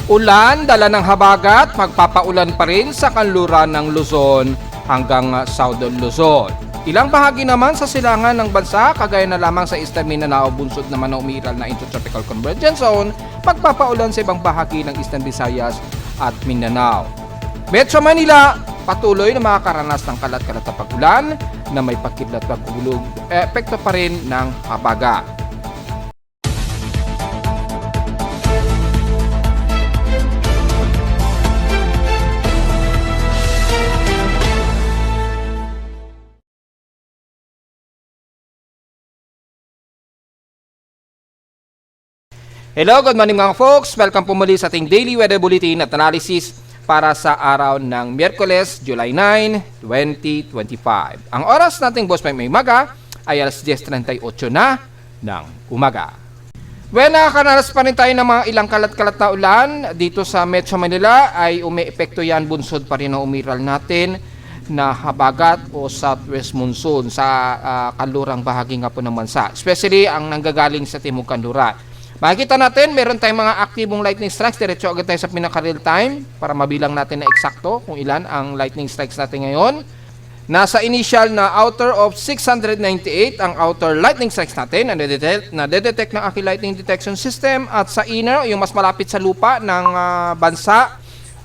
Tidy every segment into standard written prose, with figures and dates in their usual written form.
Ulan, dala ng habagat, magpapaulan pa rin sa kanluran ng Luzon hanggang Southern Luzon. Ilang bahagi naman sa silangan ng bansa, kagaya na lamang sa Eastern Mindanao, bunsod naman na umiiral na Intertropical Convergence Zone, magpapaulan sa ibang bahagi ng Eastern Visayas at Mindanao. Metro Manila, patuloy na makakaranas ng kalat-kalat na pag-ulan na may pagkidlat at pagkulog, epekto pa rin ng habagat. Hello, good morning mga folks. Welcome po muli sa ating Daily Weather Bulletin at Analysis para sa araw ng Miyerkules, July 9, 2025. Ang oras nating boss may umaga ay alas 10:38 na ng umaga. Nakakaranas pa rin tayo ng mga ilang kalat-kalat na ulan dito sa Metro Manila ay umeepekto yan, bunsod pa rin ang umiral natin na habagat o southwest monsoon sa kanlurang bahagi nga po ng bansa. Especially ang nanggagaling sa timog kanluran. Makikita natin, meron tayong mga aktibong lightning strikes. Diretso agad tayo sa pinaka-real time para mabilang natin na eksakto kung ilan ang lightning strikes natin ngayon. Nasa initial na outer of 698 ang outer lightning strikes natin na detect ng aking lightning detection system. At sa inner, yung mas malapit sa lupa ng bansa,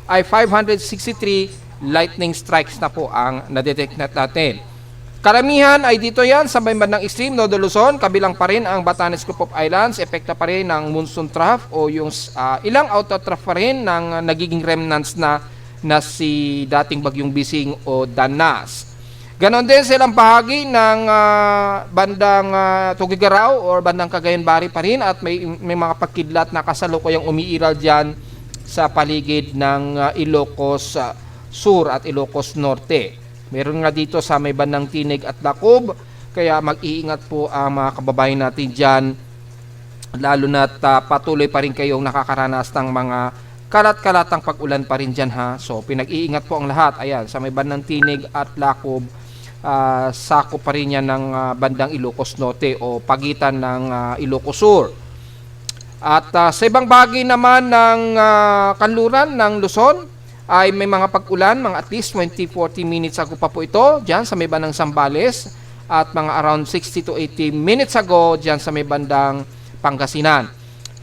ay 563 lightning strikes na po ang na-detect natin. Karamihan ay dito yan sa may bandang extreme, Northern Luzon, kabilang pa rin ang Batanes Group of Islands, epekta pa rin ng monsoon trough o yung ilang outer trough pa rin ng nagiging remnants na si dating bagyong Bising o Danas. Ganon din sa ilang bahagi ng bandang Tugigaraw o bandang Cagayan-Bari pa rin at may mga pagkidlat na kasalukuyang umiiral dyan sa paligid ng Ilocos Sur at Ilocos Norte. Meron nga dito sa may bandang Tinig at Lacob, kaya mag-iingat po ang mga kababayan natin dyan, lalo na't patuloy pa rin kayong nakakaranas ng mga kalat-kalatang pag-ulan pa rin dyan ha. So pinag-iingat po ang lahat. Ayan, sa may bandang Tinig at Lacob, sako pa rin yan ng bandang Ilocos Norte o pagitan ng Ilocos Sur. At sa ibang bahagi naman ng kanluran ng Luzon, ay may mga pag-ulan, mga at least 20-40 minutes ago pa po ito, dyan sa may bandang Zambales, at mga around 60 to 80 minutes ago, dyan sa may bandang Pangasinan,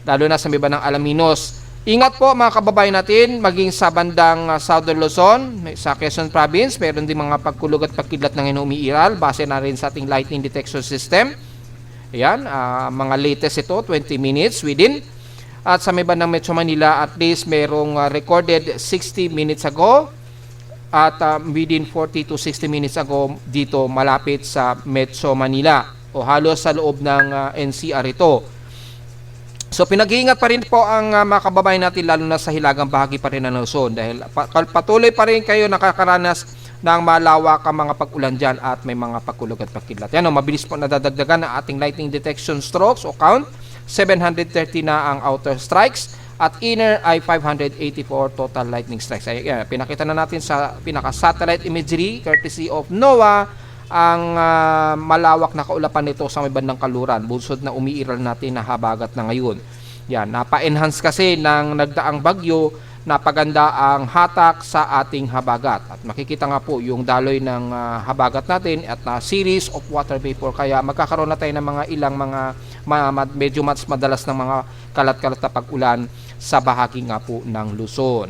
lalo na sa may bandang Alaminos. Ingat po mga kababayan natin, maging sa bandang Southern Luzon, sa Quezon Province, meron din mga pagkulog at pagkidlat ng umiiral, base na rin sa ating lightning detection system. Ayan, mga latest ito, 20 minutes within. At sa may bandang Metro Manila, at least merong recorded 60 minutes ago at within 40 to 60 minutes ago dito malapit sa Metro Manila o halos sa loob ng NCR ito. So pinag-iingat pa rin po ang mga kababayan natin, lalo na sa hilagang bahagi pa rin ng Luzon, dahil patuloy pa rin kayo nakakaranas ng malawak ang mga pag-ulan dyan at may mga pagkulog at pagkidlat. Yan o, mabilis po nadadagdagan ang ating lightning detection strokes o count. 730 na ang outer strikes at inner ay 584 total lightning strikes. Ayan, pinakita na natin sa pinaka-satellite imagery courtesy of NOAA ang malawak na kaulapan nito sa may bandang kaluran, bunsod na umiiral natin na habagat na ngayon. Yan, napa-enhance kasi ng nagdaang bagyo, napaganda ang hatak sa ating habagat. At makikita nga po yung daloy ng habagat natin at series of water vapor, kaya magkakaroon na tayo ng mga ilang mga medyo mas madalas ng mga kalat-kalat na pag-ulan sa bahagi nga po ng Luzon.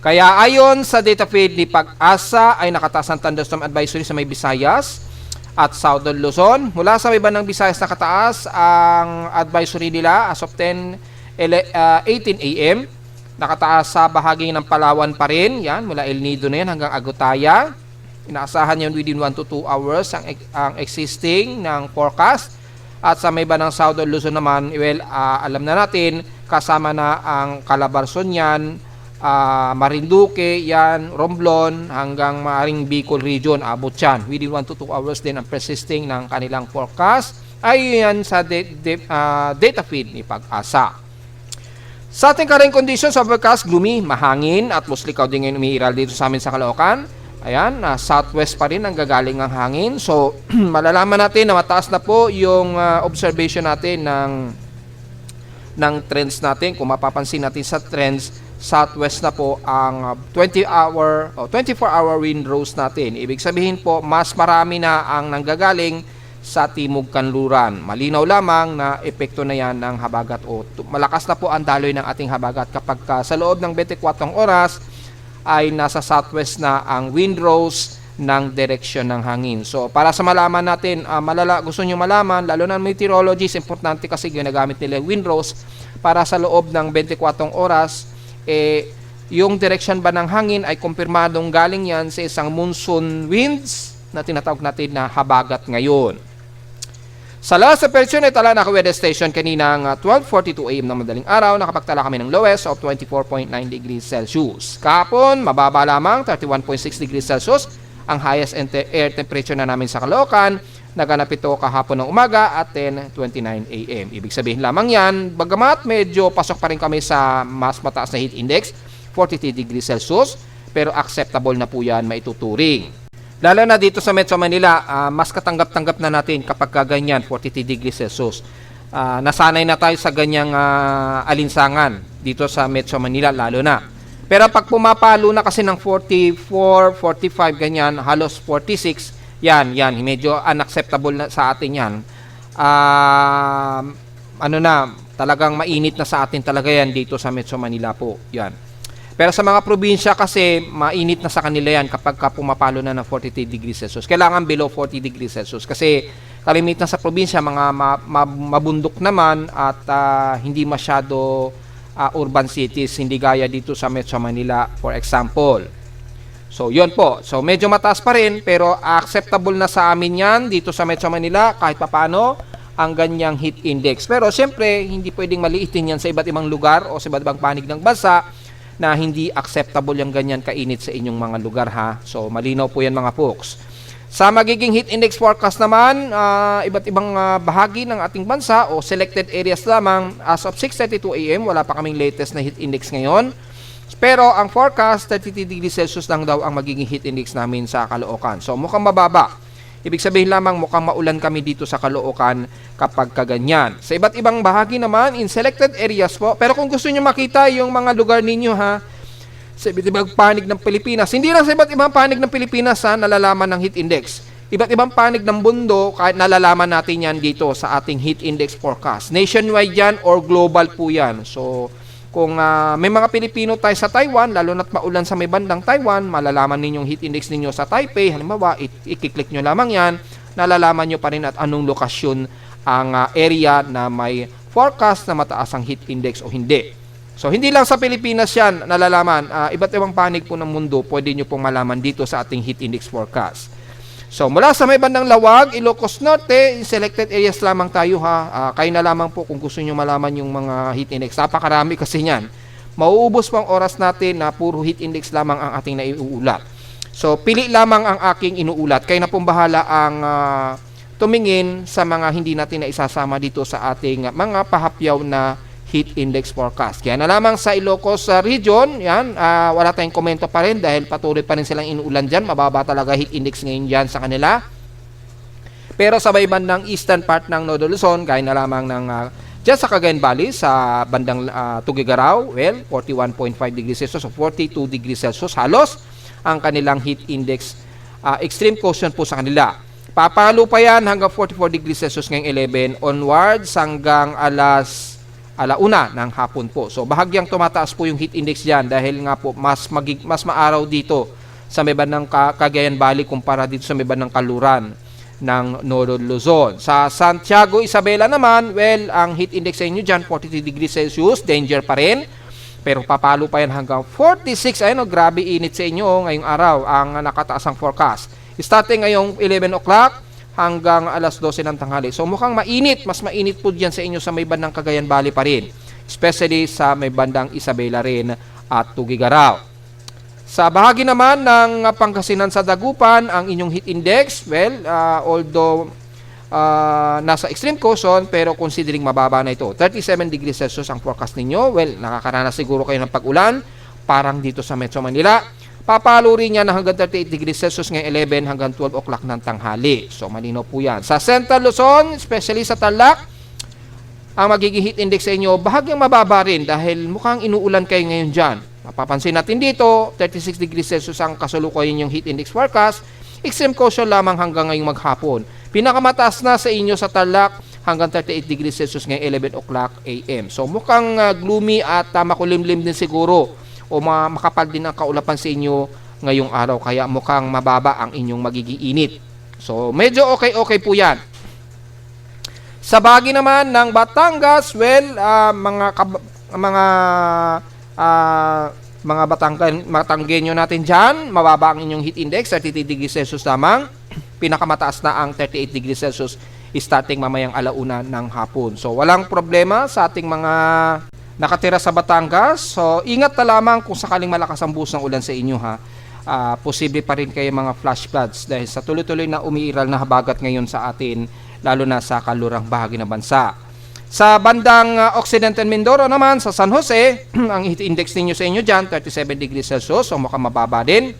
Kaya ayon sa data feed ni Pag-asa ay nakataas ang thunderstorm advisory sa may Visayas at Southern Luzon. Mula sa may bandang Visayas nakataas ang advisory nila as of 18 AM. Nakataas sa bahagi ng Palawan pa rin. Yan, mula El Nido na yan hanggang Agutaya. Inaasahan yan within 1 to 2 hours ang existing ng forecast. At sa may bandang Southern Luzon naman, well, alam na natin, kasama na ang Calabarzon yan, Marinduque yan, Romblon, hanggang maaring Bicol region, abot yan. Within 1 to 2 hours din ang persisting ng kanilang forecast. Ay yan sa data feed ni Pag-asa. Sa ating current conditions, overcast, gloomy, mahangin at mostly cloudy ngayon umiiral dito sa amin sa Caloocan. Ayan, southwest pa rin ang gagaling ang hangin. So, malalaman natin na mataas na po yung observation natin ng trends natin. Kung mapapansin natin sa trends, southwest na po ang 20-hour o 24-hour windrows natin. Ibig sabihin po, mas marami na ang nanggagaling sa timog kanluran. Malinaw lamang na epekto na yan ng habagat o malakas na po ang daloy ng ating habagat kapag sa loob ng 24 oras ay nasa southwest na ang windrows ng direksyon ng hangin. So, para sa malaman natin, gusto nyo malaman, lalo na meteorologists, importante kasi ginagamit nila windrows para sa loob ng 24 oras, yung direksyon ba ng hangin ay kumpirmadong galing yan sa isang monsoon winds na tinatawag natin na habagat ngayon. Sa last operation ay tala na weather station kaninang 12:42 AM ng madaling araw, nakapagtala kami ng lowest of 24.9 degrees Celsius. Kahapon, mababa lamang 31.6 degrees Celsius ang highest air temperature na namin sa Caloocan. Naganap ito kahapon ng umaga at 10:29 AM. Ibig sabihin lamang yan, bagamat medyo pasok pa rin kami sa mas mataas na heat index, 43 degrees Celsius, pero acceptable na po yan maituturing. Lalo na dito sa Metro Manila, mas katanggap-tanggap na natin kapag ganyan, 43 degrees Celsius. Nasanay na tayo sa ganyang alinsangan dito sa Metro Manila, lalo na. Pero pag pumapalo na kasi ng 44, 45, ganyan, halos 46, yan, medyo unacceptable na sa atin yan. Talagang mainit na sa atin talaga yan dito sa Metro Manila po, yan. Pero sa mga probinsya kasi, mainit na sa kanila yan kapag pumapalo na ng 43 degrees Celsius. Kailangan below 40 degrees Celsius kasi kalimitan sa probinsya, mga mabundok naman at hindi masyado urban cities, hindi gaya dito sa Metro Manila, for example. So, yun po. So, medyo mataas pa rin, pero acceptable na sa amin yan dito sa Metro Manila kahit papano ang ganyang heat index. Pero, siyempre, hindi pwedeng maliitin yan sa iba't ibang lugar o sa iba't ibang panig ng bansa na hindi acceptable yung ganyan kainit sa inyong mga lugar, ha. So, malinaw po yan mga folks. Sa magiging heat index forecast naman, iba't ibang bahagi ng ating bansa o selected areas lamang. As of 6:32 AM, wala pa kaming latest na heat index ngayon. Pero ang forecast, 33 degrees Celsius lang daw ang magiging heat index namin sa Caloocan. So, mukhang mababa. Ibig sabihin lamang mukhang maulan kami dito sa Caloocan kapag kaganyan. Sa iba't ibang bahagi naman, in selected areas po. Pero kung gusto nyo makita yung mga lugar ninyo, ha, sa iba't ibang panig ng Pilipinas, hindi lang sa iba't ibang panig ng Pilipinas, ha, nalalaman ng heat index. Iba't ibang panig ng mundo, kahit nalalaman natin yan dito sa ating heat index forecast. Nationwide yan or global po yan. So, kung may mga Pilipino tayo sa Taiwan, lalo na't maulan sa may bandang Taiwan, malalaman ninyong heat index ninyo sa Taipei. Halimbawa, i-click nyo lamang yan, nalalaman nyo pa rin at anong lokasyon ang area na may forecast na mataas ang heat index o hindi. So, hindi lang sa Pilipinas yan nalalaman. Iba't ibang panig po ng mundo, pwede nyo pong malaman dito sa ating heat index forecast. So, mula sa may bandang Lawag, Ilocos Norte, selected areas lamang tayo, ha. Kayo na lamang po kung gusto nyo malaman yung mga heat index. Napakarami kasi yan. Mauubos pang oras natin na puro heat index lamang ang ating naiuulat. So, pili lamang ang aking inuulat. Kayo na pong bahala ang tumingin sa mga hindi natin na isasama dito sa ating mga pahapyaw na heat index forecast. Kaya na lamang sa Ilocos region, yan, wala tayong komento pa rin dahil patuloy pa rin silang inuulan dyan. Mababa talaga heat index ngayon dyan sa kanila. Pero sa may bandang eastern part ng Northern Luzon, gaya na lamang ng dyan sa Cagayan Valley, sa bandang Tuguegarao, well, 41.5 degrees Celsius o 42 degrees Celsius halos ang kanilang heat index. Extreme caution po sa kanila. Papalo pa yan hanggang 44 degrees Celsius ngayong 11 onwards hanggang alauna ng hapon po. So, bahagyang tumataas po yung heat index dyan dahil nga po mas maaraw dito sa may bandang Cagayan Valley kumpara dito sa may bandang Kaluran ng Northern Luzon. Sa Santiago, Isabela naman, well, ang heat index sa inyo dyan, 43 degrees Celsius, danger pa rin. Pero papalo pa yan hanggang 46. Ayun, grabe init sa inyo ngayong araw ang nakataas ang forecast. Starting ngayong 11 o'clock, hanggang alas 12 ng tanghali. So mukhang mainit, mas mainit po dyan sa inyo sa may bandang Cagayan Valley pa rin. Especially sa may bandang Isabela rin at Tuguegarao. Sa bahagi naman ng Pangasinan sa Dagupan, ang inyong heat index, well, although nasa extreme caution, pero considering mababa na ito. 37 degrees Celsius ang forecast ninyo. Well, nakakaranas siguro kayo ng pag-ulan, parang dito sa Metro Manila. Papalo rin yan hanggang 38 degrees Celsius ngayong 11 hanggang 12 o'clock ng tanghali. So, malinaw po yan. Sa Central Luzon, especially sa Tarlac, ang magiging heat index sa inyo, bahagyang mababa rin dahil mukhang inuulan kayo ngayon dyan. Mapapansin natin dito, 36 degrees Celsius ang kasalukuyan yung heat index forecast. Extreme caution lamang hanggang ngayong maghapon. Pinakamataas na sa inyo sa Tarlac hanggang 38 degrees Celsius ngayong 11 o'clock AM. So mukhang gloomy at makulimlim din siguro o makapal din ang kaulapan sa inyo ngayong araw. Kaya mukhang mababa ang inyong magiging init. So medyo okay po yan. Sa bahagi naman ng Batangas, well, mga Batanggenyo natin dyan, mababa ang inyong heat index, 33 degrees Celsius lamang. Pinakamataas na ang 38 degrees Celsius starting mamayang alauna ng hapon. So walang problema sa ating mga nakatira sa Batangas. So ingat na lamang kung sakaling malakas ang buhos ng ulan sa inyo ha. Posible pa rin kayo mga flash floods dahil sa tuloy-tuloy na umiiral na habagat ngayon sa atin, lalo na sa kalurang bahagi ng bansa. Sa bandang Occidental Mindoro naman, sa San Jose, ang heat index ninyo sa inyo dyan, 37 degrees Celsius, so mukhang mababa din.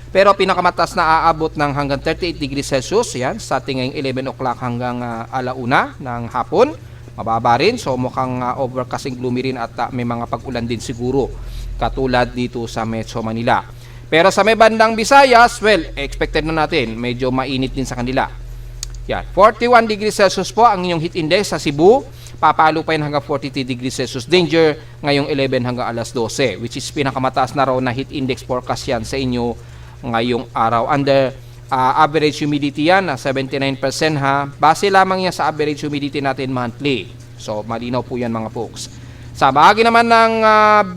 Pero pinakamataas na aabot ng hanggang 38 degrees Celsius, yan, sa ating ngayong 11 o'clock hanggang alauna ng hapon. Mababa rin, so mukhang overcast and gloomy rin at may mga pag-ulan din siguro, katulad dito sa Metro Manila. Pero sa may bandang Visayas, well, expected na natin, medyo mainit din sa kanila. Yan, 41 degrees Celsius po ang inyong heat index sa Cebu. Papalo pa yan hanggang 43 degrees Celsius danger ngayong 11 hanggang alas 12, which is pinakamataas na raw na heat index forecast yan sa inyo ngayong araw. Under average humidity yan na 79% ha. Base lamang yan sa average humidity natin monthly. So malinaw po yan mga folks. Sa bahagi naman ng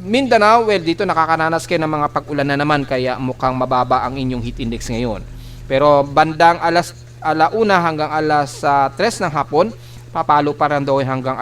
Mindanao, well, dito nakakaranas kayo ng mga pag-ulan na naman kaya mukhang mababa ang inyong heat index ngayon. Pero bandang alauna hanggang alas 3 ng hapon, papalo pa rin daw hanggang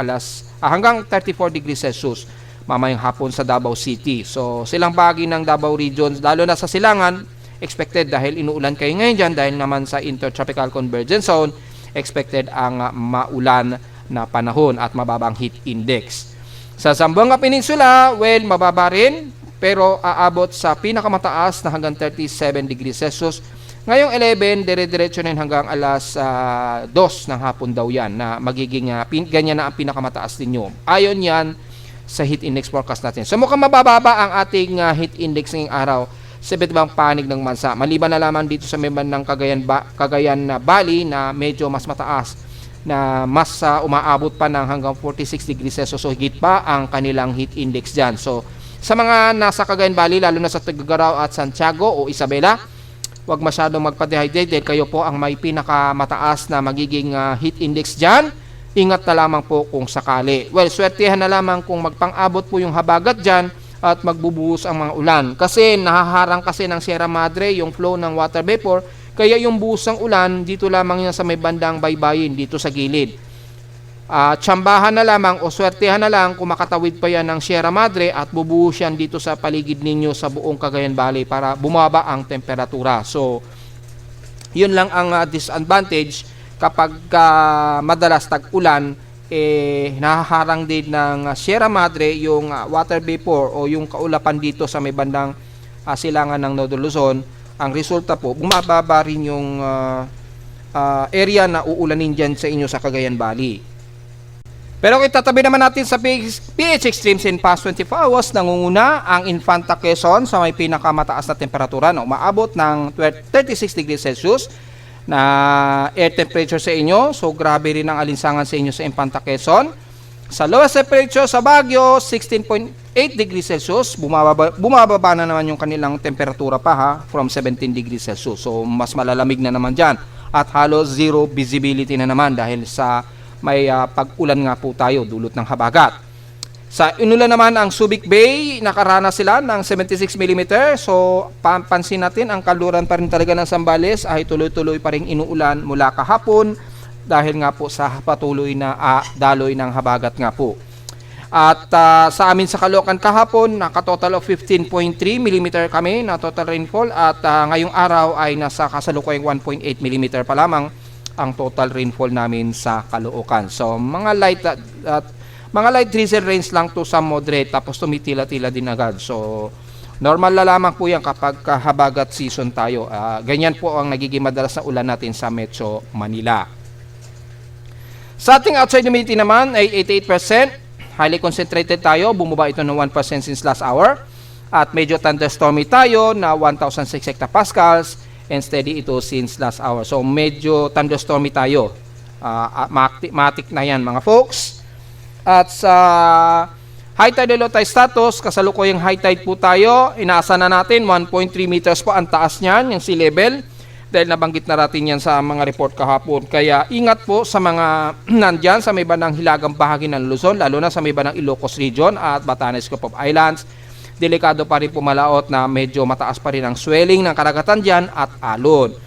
34 degrees Celsius mamayang hapon sa Davao City. So silang bahagi ng Davao regions, lalo na sa silangan, expected dahil inuulan kayo ngayon dyan dahil naman sa Intertropical Convergence Zone, expected ang maulan na panahon at mababang heat index. Sa Zamboanga Peninsula, well, mababa rin pero aabot sa pinakamataas na hanggang 37 degrees Celsius. Ngayong 11, dire-diretso na hanggang alas 2 ng hapon daw yan na magiging ganyan na ang pinakamataas ninyo. Ayon yan sa heat index forecast natin. So mukhang mabababa ang ating heat index ngayong araw sa iba't ibang panig ng bansa. Maliban na lamang dito sa may bandang Cagayan Valley na medyo mas mataas na mas umaabot pa ng hanggang 46 degrees Celsius. So higit pa ang kanilang heat index dyan. So sa mga nasa Cagayan Valley, lalo na sa Tuguegarao at Santiago o Isabela, huwag masyadong magpa-dehydrate dahil kayo po ang may pinakamataas na magiging heat index dyan. Ingat na lamang po kung sakali. Well, swertihan na lamang kung magpang-abot po yung habagat dyan at magbubuhos ang mga ulan. Kasi nahaharang kasi ng Sierra Madre yung flow ng water vapor. Kaya yung buhos ng ulan, dito lamang yan sa may bandang baybayin, dito sa gilid. Tsambahan na lamang o swertihan na lang kung makatawid pa yan ng Sierra Madre at bubuhos yan dito sa paligid ninyo sa buong Cagayan Valley para bumaba ang temperatura. So, yun lang ang disadvantage kapag madalas tag-ulan, nahaharang din ng Sierra Madre yung water vapor o yung kaulapan dito sa may bandang silangan ng Northern Luzon. Ang resulta po, bumababa rin yung area na uulanin dyan sa inyo sa Cagayan Valley. Pero kung itatabi naman natin sa PH Extremes in past 24 hours, nangunguna ang Infanta Quezon sa may pinakamataas na temperatura na umaabot ng 36 degrees Celsius na air temperature sa inyo. So grabe rin ang alinsangan sa inyo sa Infanta Quezon. Sa lowest temperature sa Baguio, 16.8 degrees Celsius. Bumababa na naman yung kanilang temperatura pa ha, from 17 degrees Celsius. So mas malalamig na naman dyan. At halos zero visibility na naman dahil sa may pag-ulan nga po tayo dulot ng habagat. Sa inulan naman ang Subic Bay, nakaranas sila ng 76 mm. So pansin natin ang kaluran pa rin talaga ng Zambales ay tuloy-tuloy pa rin inuulan mula kahapon dahil nga po sa patuloy na daloy ng habagat nga po. At sa amin sa Caloocan kahapon, naka-total of 15.3 mm kami na total rainfall at ngayong araw ay nasa kasalukuyang 1.8 mm pa lamang ang total rainfall namin sa Caloocan. So mga light drizzle rains lang to sa moderate tapos tumitila-tila din agad. So normal na lamang po yan kapag habagat season tayo. Ganyan po ang nagiging madalas na ulan natin sa Metro Manila. Sa ating outside humidity naman ay 88%. Highly concentrated tayo. Bumaba ito ng 1% since last hour. At medyo thunderstormy tayo na 1,006 hectopascals. And steady ito since last hour. So medyo thunderstormy tayo. Matik na yan mga folks. At sa high tide and low tide status, kasalukuyang high tide po tayo. Inaasa na natin 1.3 meters po ang taas niyan, yung sea level. Dahil nabanggit na natin yan sa mga report kahapon. Kaya ingat po sa mga nandyan sa may bandang hilagang bahagi ng Luzon, lalo na sa may bandang Ilocos Region at Batanes Group of Islands. Delikado pa rin pumalaot na medyo mataas pa rin ang swelling ng karagatan dyan at alon.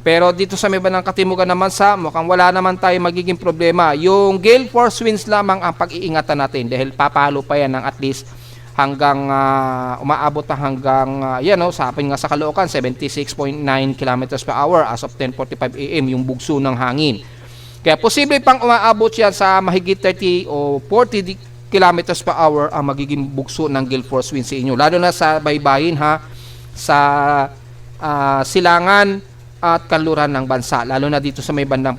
Pero dito sa may bandang Katimugan naman mukhang wala naman tayo magiging problema. Yung gale force winds lamang ang pag-iingatan natin dahil papalo pa yan ng at least hanggang umaabot pa hanggang sa atin nga sa Caloocan 76.9 kilometers per hour as of 10:45 AM yung bugso ng hangin. Kaya posible pang umaabot yan sa mahigit 30 o 40 kilometers per hour ang magiging bugso ng gale force wind sa inyo. Lalo na sa baybayin sa silangan at kanluran ng bansa. Lalo na dito sa may bandang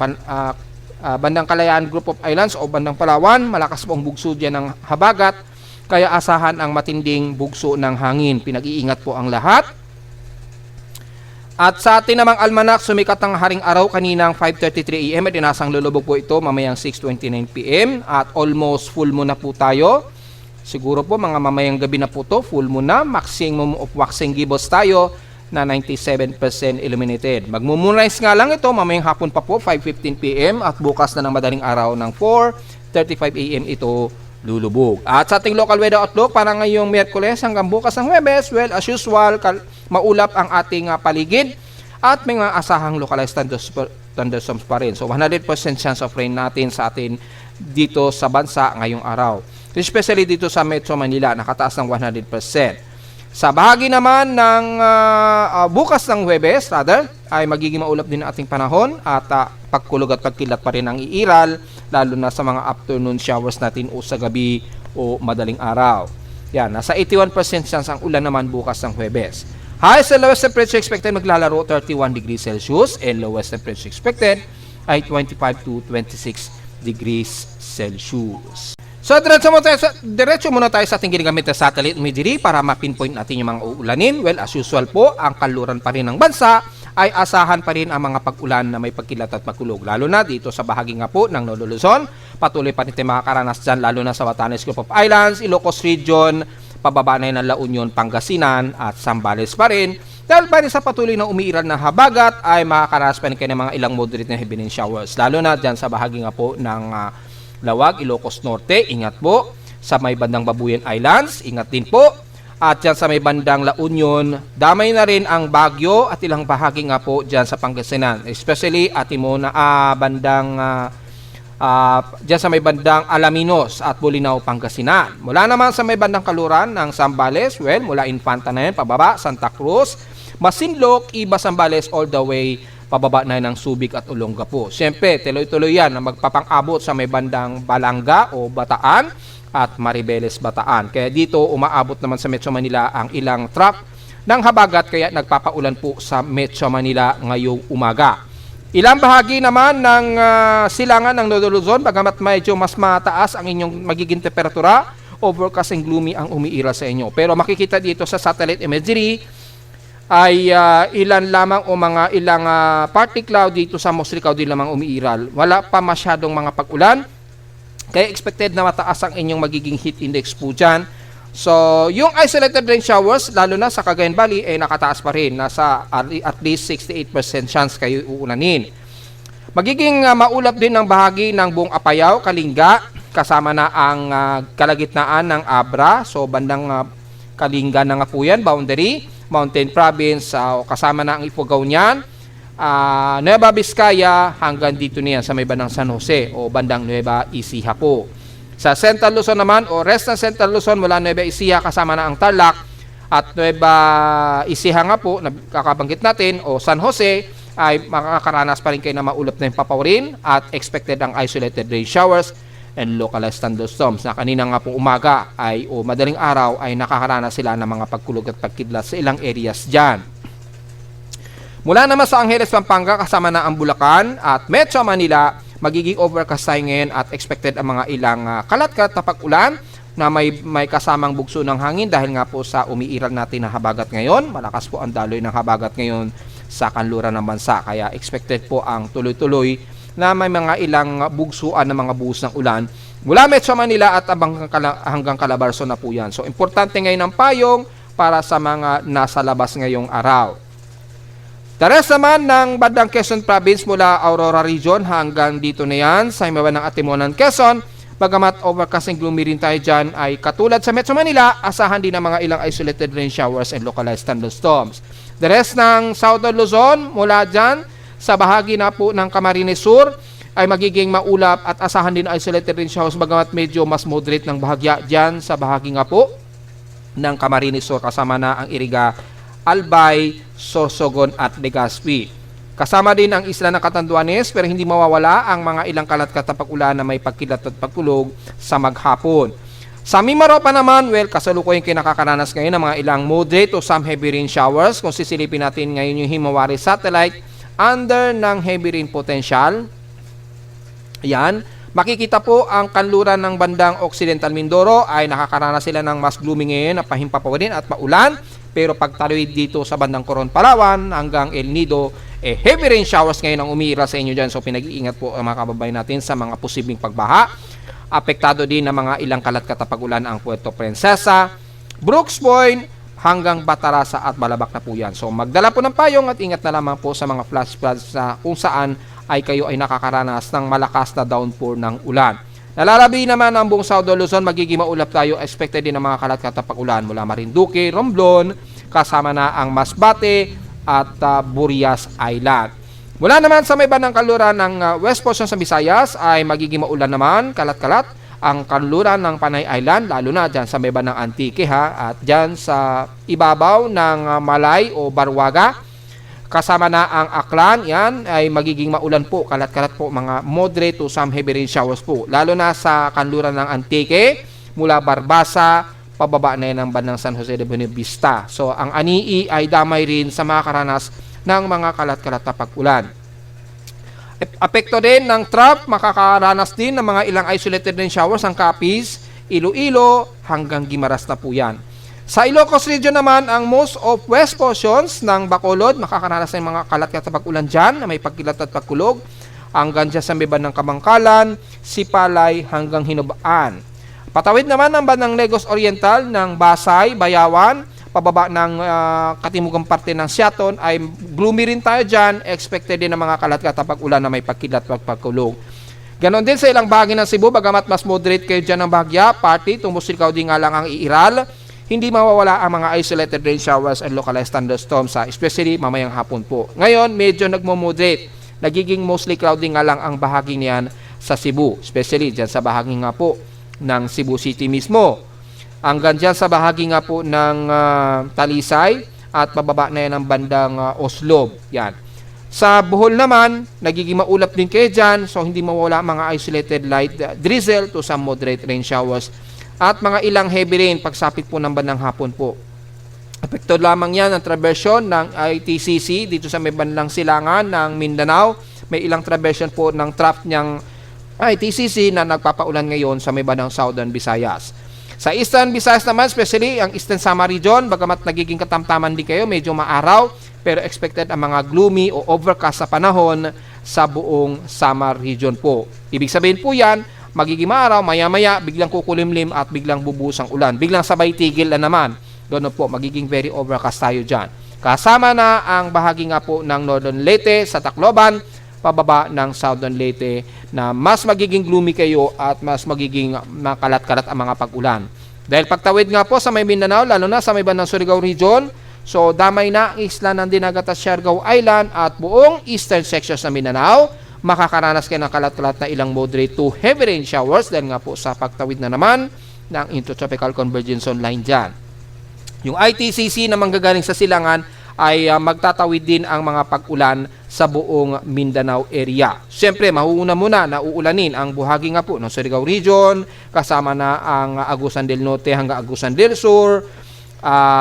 Kalayaan Group of Islands o bandang Palawan, malakas po ang bugso dyan ng habagat. Kaya asahan ang matinding bugso ng hangin. Pinag-iingat po ang lahat. At sa atin namang almanak, sumikat ang haring araw kaninang 5:33 AM at inasang lulubog po ito mamayang 6:29 PM at almost full moon na po tayo. Siguro po mga mamayang gabi na po to, full moon na, maximum of waxing gibbous tayo na 97% illuminated. Magmo-moonrise nga lang ito mamayang hapon pa po 5:15 PM at bukas na ng madaling araw ng 4:35 AM ito lulubog. At sa ating local weather outlook para ngayong Miyerkules hanggang bukas ng Huwebes, well, as usual, maulap ang ating paligid at may mga asahang localized thunderstorms pa rin. So 100% chance of rain natin sa atin dito sa bansa ngayong araw. Especially dito sa Metro Manila, nakataas ng 100%. Sa bahagi naman ng bukas ng Huwebes, ay magiging maulap din ang ating panahon at pagkulog at pagkilat pa rin ang iiral, lalo na sa mga afternoon showers natin o sa gabi o madaling araw. Yan, nasa 81% chance ang ulan naman bukas ng Huwebes. Highest and lowest temperature expected maglalaro 31 degrees Celsius and lowest temperature expected ay 25 to 26 degrees Celsius. So, diretso muna tayo sa ating ginagamit na satellite imagery para ma-pinpoint natin yung mga uulanin. Well, as usual po, ang kanluran pa rin ng bansa ay asahan pa rin ang mga pag-ulan na may pagkilat at pagkulog. Lalo na dito sa bahagi nga po ng Lolo Luzon, patuloy pa rin tayo makakaranas dyan, lalo na sa Batanes Group of Islands, Ilocos Region, pababa na ng La Union, Pangasinan at Zambales pa rin. Dahil pa rin sa patuloy na umiiral na habagat ay makakaranas pa rin kayo ng mga ilang moderate na heavy rain showers. Lalo na dyan sa bahagi nga po ng Lawag, Ilocos Norte, ingat po. Sa may bandang Babuyan Islands, ingat din po. At dyan sa may bandang La Union, damay na rin ang Baguio at ilang bahagi nga po dyan sa Pangasinan. Especially dyan sa may bandang Alaminos at Bolinao, Pangasinan. Mula naman sa may bandang Kaluran ng Zambales, well, mula Infanta na yan, pababa, Santa Cruz, Masinloc, Iba, Zambales, all the way pababa na ng Subic at Olongapo. Siyempre, tuloy-tuloy yan na magpapang-abot sa may bandang Balanga o Bataan at Maribeles, Bataan. Kaya dito, umaabot naman sa Metro Manila ang ilang track ng habagat kaya nagpapaulan po sa Metro Manila ngayong umaga. Ilang bahagi naman ng silangan ng Lolo Luzon, bagamat medyo mas mataas ang inyong magiging temperatura, overcast and gloomy ang umiiral sa inyo. Pero makikita dito sa satellite imagery, ay ilan lamang o mga ilang party cloud dito sa mostly cloudy lamang umiiral. Wala pa masyadong mga pag-ulan. Kaya expected na mataas ang inyong magiging heat index po dyan. So, yung isolated rain showers, lalo na sa Cagayan Valley, ay nakataas pa rin. Nasa at least 68% chance kayo uulanin. Magiging maulap din ang bahagi ng buong Apayao, Kalinga, kasama na ang kalagitnaan ng Abra. So, bandang Kalinga na nga po yan, boundary. Mountain Province, kasama na ang Ifugao niyan, Nueva Vizcaya hanggang dito niyan sa may bandang San Jose o bandang Nueva Ecija po. Sa Central Luzon naman o rest ng Central Luzon mula Nueva Ecija kasama na ang Tarlac at Nueva Ecija nga po na kakabanggit natin o San Jose ay makakaranas pa rin kayo na maulap na yung papawirin at expected ang isolated rain showers and localized thunderstorms na kanina nga po umaga ay o madaling araw ay nakakaranas sila ng mga pagkulog at pagkidlat sa ilang areas dyan. Mula naman sa Angeles, Pampanga kasama na ang Bulacan at Metro Manila, magiging overcast tayo ngayon at expected ang mga ilang kalat-kalat na pag-ulan na may kasamang bugso ng hangin dahil nga po sa umiiral natin na habagat ngayon. Malakas po ang daloy ng habagat ngayon sa kanluran ng bansa. Kaya expected po ang tuloy-tuloy na may mga ilang bugsuan ng mga buhos ng ulan mula Metro Manila at hanggang Calabarzon na po yan. So importante ngayon ang payong para sa mga nasa labas ngayong araw. The rest naman ng bandang Quezon Province mula Aurora Region hanggang dito na yan sa imaban ng Atimonan, Quezon. Bagamat overcast and gloomy rin tayo dyan ay katulad sa Metro Manila, asahan din ng mga ilang isolated rain showers and localized thunderstorms. The rest ng Southern Luzon mula dyan sa bahagi na po ng Camarines Sur ay magiging maulap at asahan din isolated rain showers bagamat medyo mas moderate ng bahagya dyan sa bahagi nga po ng Camarines Sur kasama na ang Iriga, Albay, Sorsogon at Legazpi. Kasama din ang isla ng Catanduanes pero hindi mawawala ang mga ilang kalat-kalat na pag-ulan na may pagkilat at pagkulog sa maghapon. Sa Mimaropa naman, kasalukuyan kinakakaranas ngayon ng mga ilang moderate o some heavy rain showers. Kung sisilipin natin ngayon yung Himawari Satellite, under ng heavy rain potential. Yan. Makikita po ang kanluran ng bandang Occidental Mindoro ay nakakaranas sila ng mas gloomy ngayon na pahimpapawarin at maulan. Pero pagtawid dito sa bandang Coron, Palawan hanggang El Nido, heavy rain showers ngayon ang umiira sa inyo dyan. So pinag-iingat po ang mga kababayan natin sa mga posibleng pagbaha. Apektado din ng mga ilang kalat-kalat pag-ulan ang Puerto Princesa, Brooks Point hanggang Batarasa at Balabac na po yan. So magdala po ng payong at ingat na lamang po sa mga flash floods na kung saan ay kayo ay nakakaranas ng malakas na downpour ng ulan. Nalalabi naman ang buong Southern Luzon, magiging maulap tayo. Expected din ng mga kalat-kalat pag-ulan mula Marinduque, Romblon, kasama na ang Masbate at Burias Island. Mula naman sa may bandang kanluran ng West Portion sa Visayas ay magiging maulan naman, kalat-kalat, ang kanluran ng Panay Island, lalo na dyan sa may bandang Antique at dyan sa ibabaw ng Malay o Barwaga. Kasama na ang Aklan, yan ay magiging maulan po, kalat-kalat po, mga moderate to some heavy rain showers po. Lalo na sa kanluran ng Antique, mula Barbasa, pababa na yan ng bandang San Jose de Buenavista. So ang Anii ay damay rin sa mga karanas ng mga kalat-kalat na pag-ulan. Apekto din ng trough, makakaranas din ng mga ilang isolated rain showers ang Capiz, Iloilo hanggang Guimaras na po yan. Sa Ilocos Region naman, ang most of west portions ng Bacolod, makakaranas ng mga kalat-kalat na pag-ulan dyan na may pagkilat at pagkulog hanggang dyan sa may bandang Kamangkalan, Sipalay hanggang Hinubaan. Patawid naman ang bandang Negros Oriental ng Basay, Bayawan, pababa ng katimugang parte ng Siaton ay gloomy rin tayo dyan. Expected din ng mga kalat-kalat na pag-ulan na may pagkilat at pagkulog. Ganon din sa ilang bahagi ng Cebu, bagamat mas moderate kayo dyan ng bahagya, party, tumusilkaw din nga lang ang iiral. Hindi mawawala ang mga isolated rain showers and localized thunderstorms, especially mamayang hapon po. Ngayon, medyo nagmo-moderate. Nagiging mostly cloudy nga lang ang bahagi niyan sa Cebu, especially dyan sa bahagi nga po ng Cebu City mismo. Hanggang dyan sa bahagi nga po ng Talisay at pababa na yan ang bandang Oslob. Yan. Sa Bohol naman, nagiging maulap din kayo dyan, so hindi mawawala mga isolated light drizzle to some moderate rain showers at mga ilang heavy rain pagsapit po ng bandang hapon po. Epekto lamang yan ang traversyon ng ITCC dito sa may bandang silangan ng Mindanao. May ilang traversyon po ng trough niyang ITCC na nagpapaulan ngayon sa may bandang Southern Visayas. Sa Eastern Visayas naman, especially ang Eastern Samar Region, bagamat nagiging katamtaman din kayo, medyo maaraw, pero expected ang mga gloomy o overcast sa panahon sa buong Samar Region po. Ibig sabihin po yan, magiging maaraw, maya-maya, biglang kukulimlim at biglang bubuhos ang ulan. Biglang sabay tigil na naman. Doon po, magiging very overcast tayo dyan. Kasama na ang bahagi nga po ng Northern Leyte sa Tacloban, pababa ng Southern Leyte na mas magiging gloomy kayo at mas magiging makalat-kalat ang mga pag-ulan. Dahil pagtawid nga po sa may Mindanao, lalo na sa may bandang Surigao Region, so damay na ang isla ng Dinagat at Siargao Island at buong eastern sections ng Mindanao, makakaranas kayo ng kalat-kalat na ilang moderate to heavy rain showers dahil nga po sa pagtawid na naman ng Intertropical Convergence Zone line dyan. Yung ITCC na manggagaling sa silangan ay magtatawid din ang mga pag-ulan sa buong Mindanao area. Siyempre, mahuuna muna na uulanin ang buhagi nga po ng Surigao Region, kasama na ang Agusan del Norte hanggang Agusan del Sur,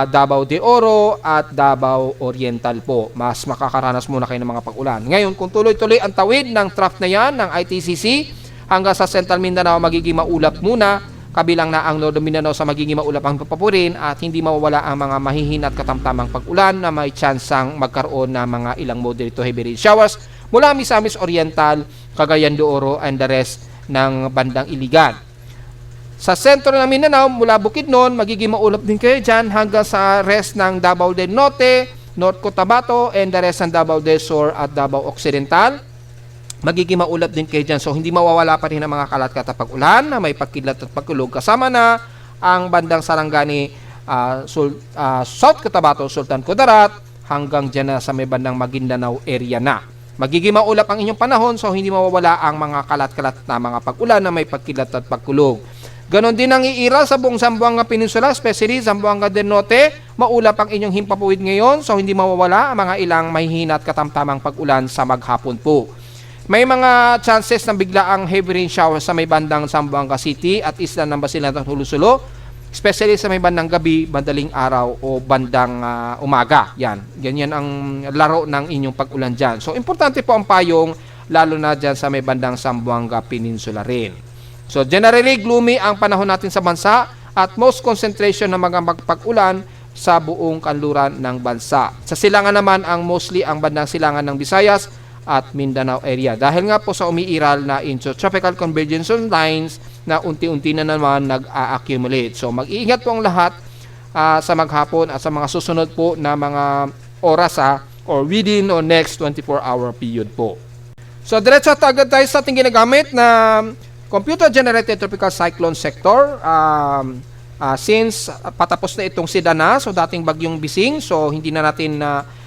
Davao de Oro at Davao Oriental po. Mas makakaranas muna kayo ng mga pag-ulan. Ngayon, kung tuloy-tuloy ang tawid ng trough na yan ng ITCC hanggang sa Central Mindanao, magiging maulap muna, kabilang na ang Northern Mindanao sa magiging maulap ang papapurin at hindi mawawala ang mga mahihina at katamtamang pag-ulan na may tsansang magkaroon ng mga ilang moderate to heavy rain showers mula Misamis Oriental, Cagayan de Oro and the rest ng bandang Iligan. Sa sentro ng Mindanao, mula Bukidnon, magiging maulap din kayo dyan hanggang sa rest ng Davao del Norte, North Cotabato, and the rest ng Davao del Sur at Davao Occidental. Magiging maulap din kayo dyan. So, hindi mawawala pa rin ang mga kalat-kat at pag-ulan na may pagkidlat at pagkulog. Kasama na ang bandang Sarangani, South Cotabato, Sultan Kudarat, hanggang dyan na sa may bandang Maguindanao area na. Magiging maulap ang inyong panahon, so hindi mawawala ang mga kalat-kalat na mga pag-ulan na may pagkidlat at pagkulog. Ganon din ang iiral sa buong Zamboanga Peninsula, especially Zamboanga del Norte. Maulap ang inyong himpapuwid ngayon, so hindi mawawala ang mga ilang mahihina at katamtamang pag-ulan sa maghapon po. May mga chances ng biglaang heavy rain shower sa may bandang Zamboanga City at isla ng Basilan at Hulusulo, especially sa may bandang gabi, bandaling araw o bandang umaga. Ganyan ang laro ng inyong pag-ulan dyan. So, importante po ang payong, lalo na dyan sa may bandang Zamboanga Peninsula rin. So, generally, gloomy ang panahon natin sa bansa at most concentration ng mga magpag-ulan sa buong kanluran ng bansa. Sa silangan naman, ang mostly ang bandang silangan ng Visayas at Mindanao area. Dahil nga po sa umiiral na intertropical convergence lines na unti-unti na naman nag-a-accumulate. So, mag-iingat po ang lahat sa maghapon at sa mga susunod po na mga oras or within or next 24-hour period po. So, diretso agad tayo sa ating ginagamit na computer-generated tropical cyclone sector. Since patapos na itong si Dana, so dating bagyong Bising, so hindi na natin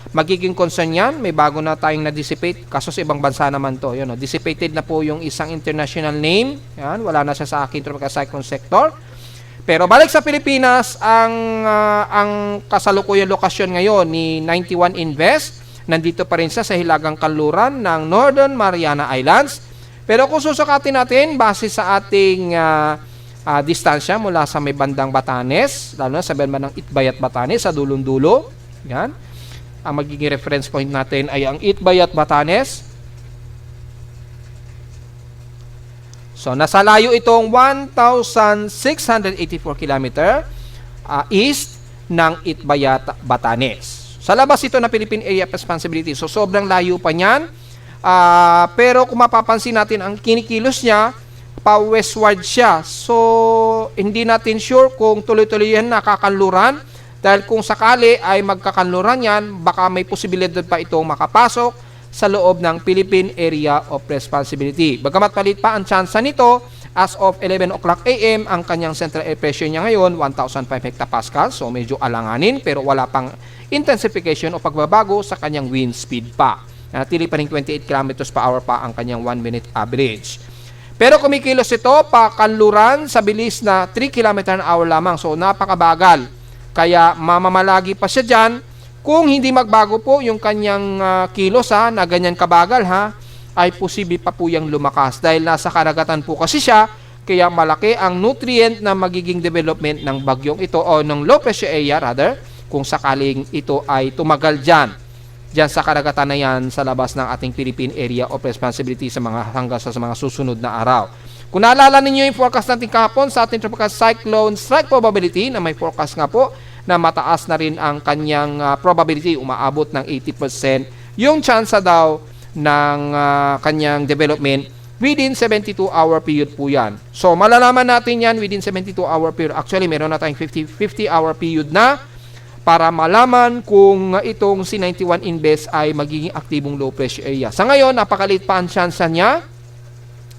magiging concern yan. May bago na tayong na-dissipate. Kaso sa ibang bansa naman to. Yun, dissipated na po yung isang international name. Yan, wala na siya sa aking tropical cyclone sector. Pero balik sa Pilipinas, ang kasalukuyang lokasyon ngayon ni 91 Invest. Nandito pa rin siya sa hilagang kanluran ng Northern Mariana Islands. Pero kung susukatin natin, base sa ating distansya mula sa may bandang Batanes, lalo na sa bandang Itbay at Batanes, sa dulong-dulo, yan. Ang magiging reference point natin ay ang Itbay at Batanes. So, nasa layo itong 1,684 km east ng Itbay at Batanes. Sa labas ito na Philippine Area of Responsibility. So, sobrang layo pa niyan. Pero kung mapapansin natin, ang kinikilos niya, pa-westward siya. So, hindi natin sure kung tuloy-tuloy yan nakakanluran. Dahil kung sakali ay magkakanluran yan, baka may posibilidad pa itong makapasok sa loob ng Philippine Area of Responsibility. Bagamat palit pa ang tsansa nito, as of 11 o'clock AM, ang kanyang central air pressure niya ngayon, 1,005 hectopascal. So, medyo alanganin, pero wala pang intensification o pagbabago sa kanyang wind speed pa. Natili pa rin 28 km per hour pa ang kanyang 1 minute average. Pero kumikilos ito pakanluran sa bilis na 3 km per hour lamang. So, napakabagal. Kaya mamamalagi pa siya dyan. Kung hindi magbago po yung kanyang kilos na ganyan kabagal ay posible pa po yung lumakas. Dahil nasa karagatan po kasi siya, kaya malaki ang nutrient na magiging development ng bagyong ito o ng low pressure area rather, kung sakaling ito ay tumagal dyan sa karagatan na yan sa labas ng ating Philippine Area of Responsibility hanggang sa mga susunod na araw. Kung naalala ninyo yung forecast natin kahapon sa ating tropical cyclone strike probability na may forecast nga po na mataas na rin ang kanyang probability, umaabot ng 80%. Yung chance daw ng kanyang development within 72-hour period po yan. So malalaman natin yan within 72-hour period. Actually, meron na tayong 50-hour period na para malaman kung itong si 91 Invest ay magiging aktibong low pressure area. Sa ngayon, napakaliit pa ang tsansa niya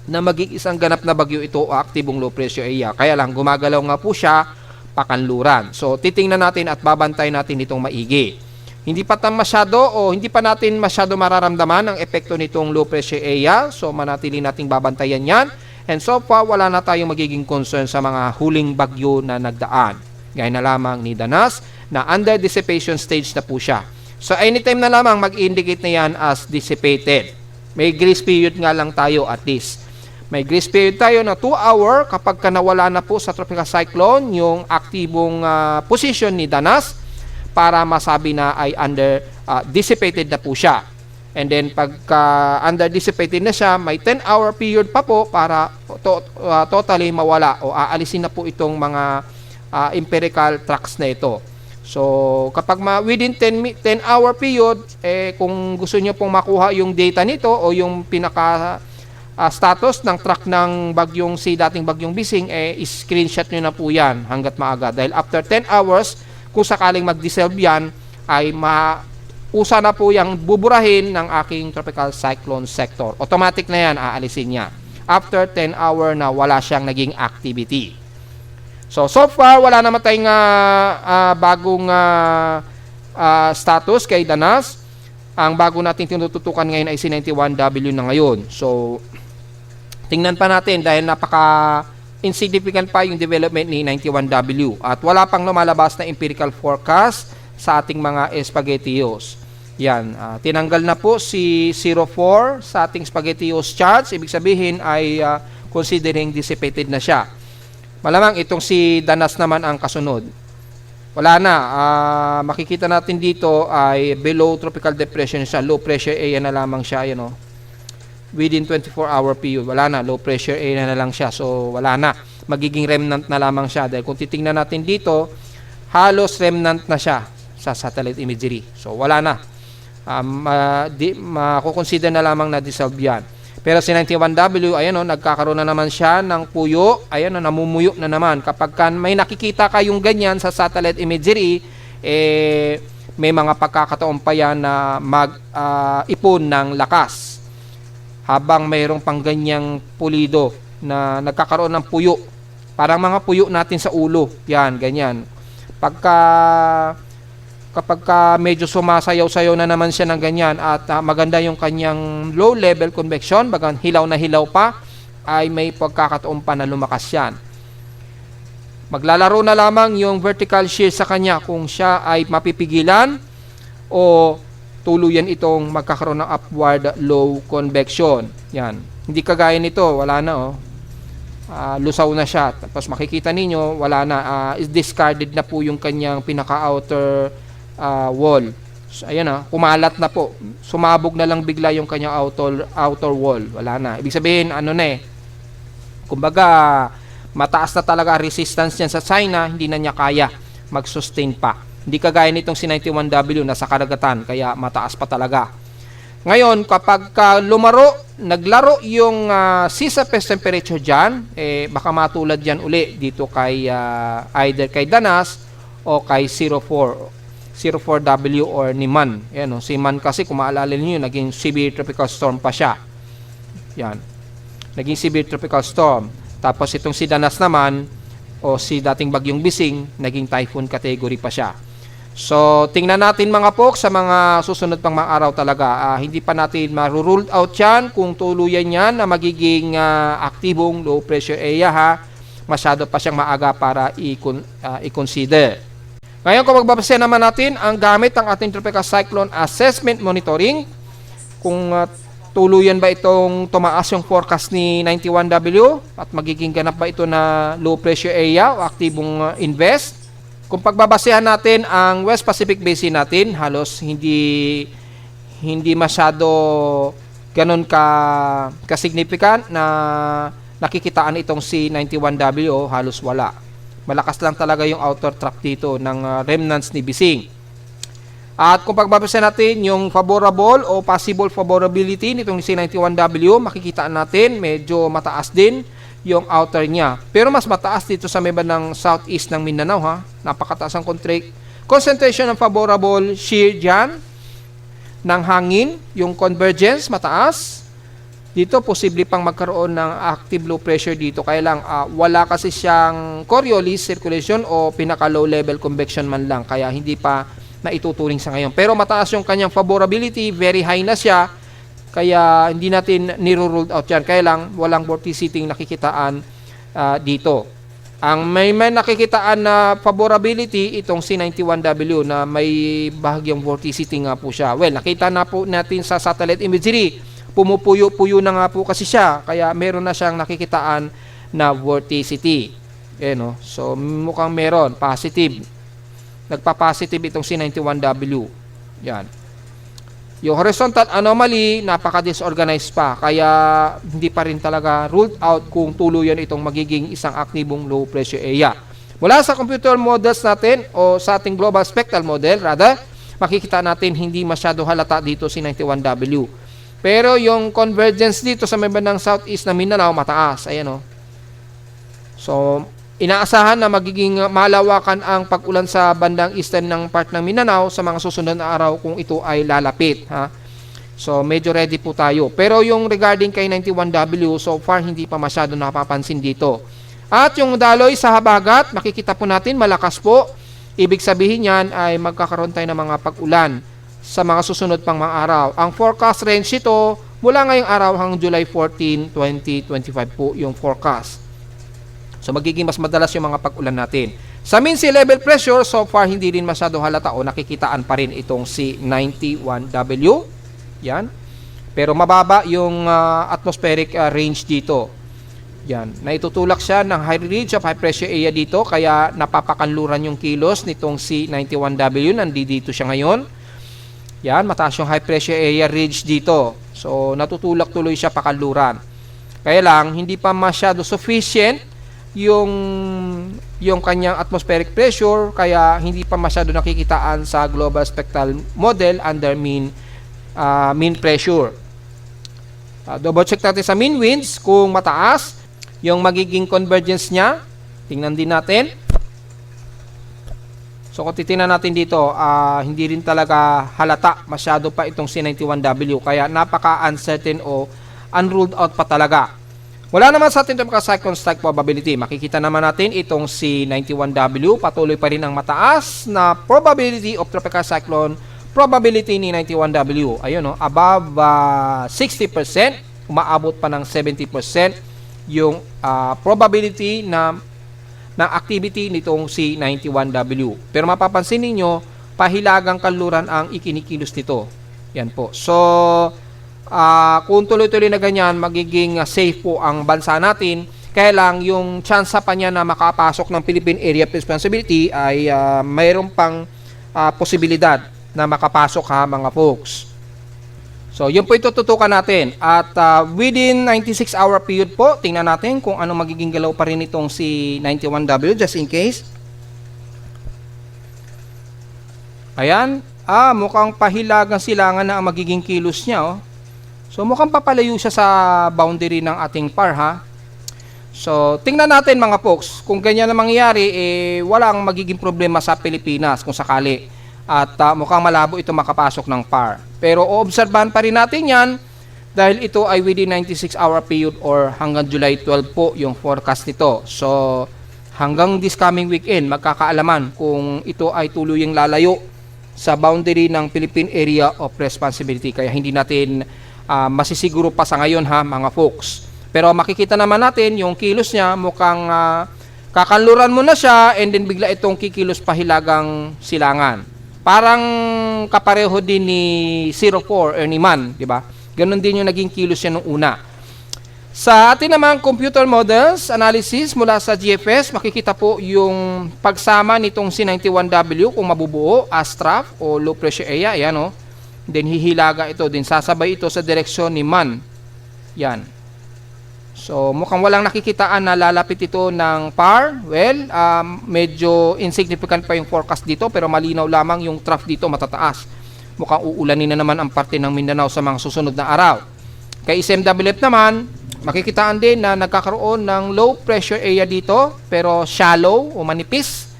na magiging isang ganap na bagyo ito o aktibong low pressure area. Kaya lang, gumagalaw nga po siya pakanluran. So, titingnan natin at babantay natin itong maigi. Hindi pa natin masyado mararamdaman ang epekto nitong low pressure area. So, manatili nating babantayan yan. And so far, wala na tayong magiging concern sa mga huling bagyo na nagdaan. Gaya na lamang ni Danas na under dissipation stage na po siya. So, anytime na lamang mag-indicate na yan as dissipated. May grace period nga lang tayo at least. May grace period tayo na 2 hour kapag ka nawala na po sa tropical cyclone yung aktibong position ni Danas para masabi na ay dissipated na po siya. And then pagka under-dissipated na siya, may 10-hour period pa po para totally mawala o aalisin na po itong mga empirical tracks na ito. So kapag within 10-hour period, kung gusto niyo pong makuha yung data nito o yung pinaka status ng track ng bagyong dating bagyong Bising, screenshot nyo na po yan hanggat maaga. Dahil after 10 hours, kung sakaling mag-dissolve yan, ay usa na po yung buburahin ng aking tropical cyclone sector. Automatic na yan, aalisin niya. After 10 hour na wala siyang naging activity. So far, wala naman tayong bagong status kay Danas. Ang bago natin tinututukan ngayon ay si 91W na ngayon. So, tingnan pa natin dahil napaka-insignificant pa yung development ni 91W. At wala pang lumalabas na empirical forecast sa ating mga spaghettios. Yan, tinanggal na po si 04 sa ating spaghettios charts. Ibig sabihin ay considering dissipated na siya. Malamang itong si Danas naman ang kasunod. Wala na, makikita natin dito ay below tropical depression siya, low pressure area na lamang siya, within 24-hour period, wala na, low pressure area na lang siya, so wala na, magiging remnant na lamang siya, dahil kung titingnan natin dito, halos remnant na siya sa satellite imagery, so wala na, makukonsider na lamang na dissolve yan. Pero si 91W, nagkakaroon na naman siya ng puyo, namumuyo na naman. Kapag may nakikita kayong ganyan sa satellite imagery, may mga pagkakataon pa yan na mag-ipon ng lakas. Habang mayroong pang ganyang pulido na nagkakaroon ng puyo. Parang mga puyo natin sa ulo. Yan, ganyan. Kapag medyo sumasayaw-sayaw na naman siya ng ganyan at maganda yung kanyang low level convection, bagang hilaw na hilaw pa, ay may pagkakataon pa na lumakas yan. Maglalaro na lamang yung vertical shear sa kanya kung siya ay mapipigilan o tuluyan itong magkakaroon ng upward low convection. Yan. Hindi kagaya nito, wala na lusaw na siya. Tapos makikita ninyo, wala na, discarded na po yung kanyang pinaka-outer wall. So, kumalat na po. Sumabog na lang bigla yung kanyang outer wall. Wala na. Ibig sabihin, kumbaga, mataas na talaga resistance niyan sa China, hindi na niya kaya mag-sustain pa. Hindi kagaya nitong si 91W na sa karagatan, kaya mataas pa talaga. Ngayon, kapag naglaro yung sea surface temperature dyan, baka matulad yan uli dito kay either kay Danas o kay 04W or ni Man. Si Man kasi kung maalala niyo, naging severe tropical storm pa siya. Yan. Naging severe tropical storm. Tapos itong si Danas naman o si dating bagyong Bising, naging typhoon category pa siya. So, tingnan natin mga folks sa mga susunod pang mga araw talaga. Hindi pa natin ma-rule out yan kung tuluyan yan na magiging aktibong low pressure area Masyado pa siyang maaga para i-consider. Ngayon, kung magbabase naman natin ang gamit ng ating tropical cyclone assessment monitoring, kung tuluyan ba itong tumaas yung forecast ni 91W at magiging ganap ba ito na low pressure area o aktibong invest. Kung pagbabasehan natin ang West Pacific Basin natin, halos hindi masyado ganun ka-significant na nakikitaan itong si 91W, halos wala. Malakas lang talaga yung outer track dito ng remnants ni Bising. At kung pagbabasehan natin yung favorable o possible favorability nitong si 91W, makikita natin medyo mataas din yung outer niya. Pero mas mataas dito sa may bandang southeast ng Mindanao Napakataas ang concentration ng favorable shear dyan ng hangin, yung convergence mataas. Dito, posible pang magkaroon ng active low pressure dito. Kaya lang, wala kasi siyang Coriolis circulation o pinaka-low level convection man lang. Kaya hindi pa naituturing sa ngayon. Pero mataas yung kanyang favorability, very high na siya. Kaya hindi natin niruled out yan. Kaya lang, walang vorticity nakikitaan dito. Ang may nakikitaan na favorability, itong C91W na may bahagyang vorticity nga po siya. Well, nakita na po natin sa satellite imagery. pumupuyo-puyo na nga po kasi siya, kaya meron na siyang nakikitaan na vorticity. No? So, mukhang meron, positive. Nagpa-positive itong C91W. Yan. Yung horizontal anomaly, napaka-disorganized pa. Kaya hindi pa rin talaga ruled out kung tuluyan itong magiging isang aktibong low pressure area. Mula sa computer models natin o sa ating global spectral model, rather, makikita natin hindi masyado halata dito si 91W. Pero yung convergence dito sa may bandang southeast na Mindanao, mataas. Ayan o. So, inaasahan na magiging malawakan ang pag-ulan sa bandang eastern ng part ng Mindanao sa mga susunod na araw kung ito ay lalapit. Ha? So, medyo ready po tayo. Pero yung regarding kay 91W, so far hindi pa masyado napapansin dito. At yung daloy sa habagat, makikita po natin malakas po. Ibig sabihin yan ay magkakaroon tayo ng mga pag-ulan sa mga susunod pang mga araw. Ang forecast range ito, mula ngayong araw hanggang July 14, 2025 po yung forecast. So, magiging mas madalas yung mga pag-ulan natin. Sa mean sea level pressure, so far, hindi rin masyado halata o nakikitaan pa rin itong si 91W. Yan. Pero mababa yung atmospheric range dito. Yan. Naitutulak siya ng high ridge of high pressure area dito, kaya napapakanluran yung kilos nitong si 91W. Nandito siya ngayon. Yan. Mataas yung high pressure area ridge dito. So, natutulak tuloy siya pakanluran. Kaya lang, hindi pa masyado sufficient yung kanyang atmospheric pressure, kaya hindi pa masyado nakikitaan sa global spectral model under mean pressure. Double check natin sa mean winds kung mataas yung magiging convergence niya. Tingnan din natin. So kung titingnan natin dito, hindi rin talaga halata masyado pa itong C91W, kaya napaka-uncertain o unruled out pa talaga. Wala naman sa ating cyclone strike probability. Makikita naman natin itong si 91W. Patuloy pa rin ang mataas na probability of tropical cyclone probability ni 91W. Ayun, no? Above 60%. Umaabot pa ng 70% yung probability ng activity nitong si 91W. Pero mapapansin ninyo, pahilagang kanluran ang ikinikilos nito. Yan po. So, kung tuloy-tuloy na ganyan, magiging safe po ang bansa natin. Kaya lang, yung chance pa niya na makapasok ng Philippine Area of Responsibility ay mayroon pang posibilidad na makapasok ha mga folks. So, yun po itututukan natin. At within 96-hour period po, tingnan natin kung ano magiging galaw pa rin itong si 91W just in case. Ayan. Mukhang pahilagang silangan na ang magiging kilos niya. Oh. So, mukhang papalayo siya sa boundary ng ating PAR, ha? So, tingnan natin mga folks. Kung ganyan na mangyayari, walang magiging problema sa Pilipinas kung sakali. At mukhang malabo ito makapasok ng PAR. Pero, oobserbahan pa rin natin yan dahil ito ay within 96-hour period or hanggang July 12 po yung forecast nito. So, hanggang this coming weekend, magkakaalaman kung ito ay tuluyang lalayo sa boundary ng Philippine Area of Responsibility. Kaya hindi natin masisiguro pa sa ngayon ha mga folks. Pero makikita naman natin yung kilos niya mukhang kakanluran mo na siya and then bigla itong kikilos pahilagang silangan. Parang kapareho din ni 04 or ni Man, di ba? Ganon din yung naging kilos niya nung una. Sa atin naman computer models analysis mula sa GFS, makikita po yung pagsama nitong C91W kung mabubuo, ASTRAF o low pressure area, ayan o. Then hihilaga ito din, sasabay ito sa direksyon ni Man. Yan. So mukhang walang nakikitaan na lalapit ito ng PAR. Well, medyo insignificant pa yung forecast dito pero malinaw lamang yung trough dito matataas. Mukhang uulanin na naman ang parte ng Mindanao sa mga susunod na araw. Kay SMWF naman, makikitaan din na nagkakaroon ng low pressure area dito pero shallow o manipis.